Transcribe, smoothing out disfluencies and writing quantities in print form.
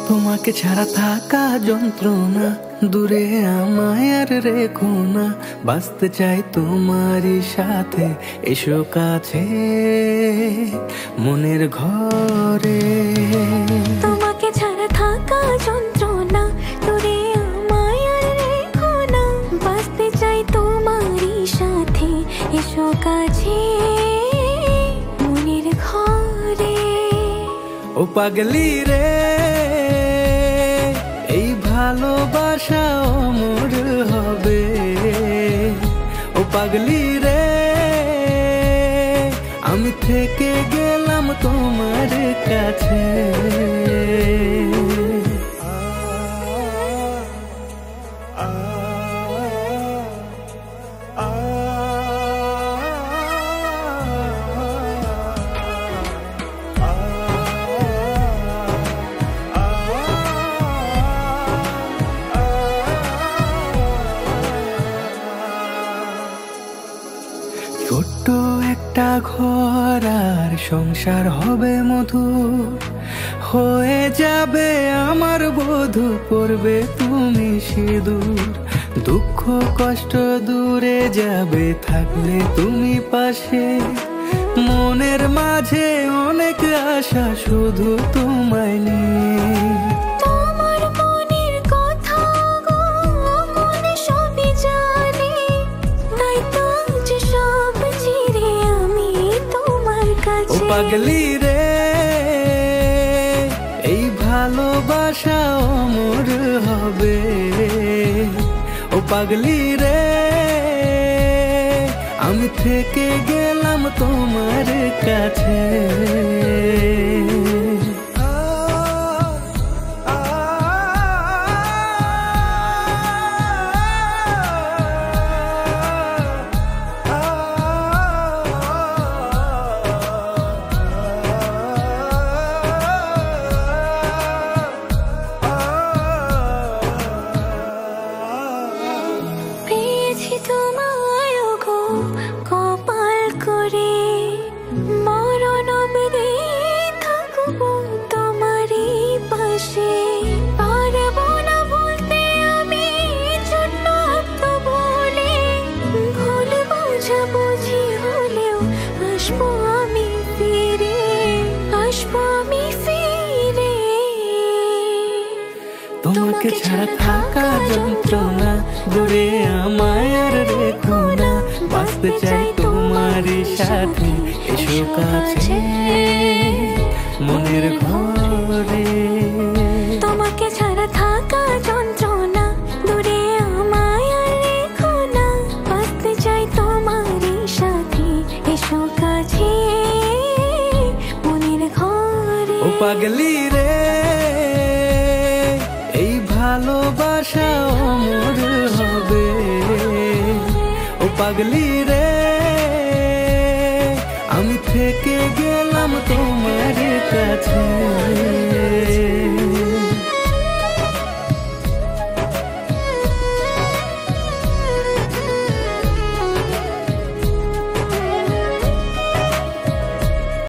তোমাকে ছাড়া থাকা যন্ত্রণা, দূরে আমায় আর রেখো না। বাঁচতে চাই তোমারই সাথে, এসো কাছে মনের ঘরে। তোমাকে ছাড়া থাকা যন্ত্রণা, দূরে আমায় আর রেখো না। বাঁচতে চাই তোমারই সাথে, এসো কাছে মনের ঘরে। ও পাগলি রে, এই ভালোবাসা অমর হবে। ও পাগলি রে, আমি থেকে গেলাম তোমার কাছে। ছোট্ট একটা ঘর আর সংসার হবে মধুর, হয়ে যাবে আমার বধূ, পড়বে তুমি সিঁদুর। দুঃখ কষ্ট দূরে যাবে থাকলে তুমি পাশে, মনের মাঝে অনেক আশা শুধু তোমায় নিয়ে। ও পাগলি রে, এই ভালোবাসা অমর হবে। ও পাগলি রে, আমি থেকে গেলাম তোমার কাছে। তোমাকে ছাড়া থাকা যন্ত্রণা, দূরে আমায় আর রেখো না। বাঁচতে চাই তোমারই সাথে, এসো কাছে মনের ঘরে। তোমাকে ছাড়া থাকা যন্ত্রণা, দূরে আমায় আর রেখো না। বাঁচতে চাই তোমারই সাথে, এসো কাছে মনের ঘরে। ও পাগলি রে, এই ভালোবাসা অমর হবে। ও পাগলি রে, আমি থেকে গেলাম তোমার কাছে।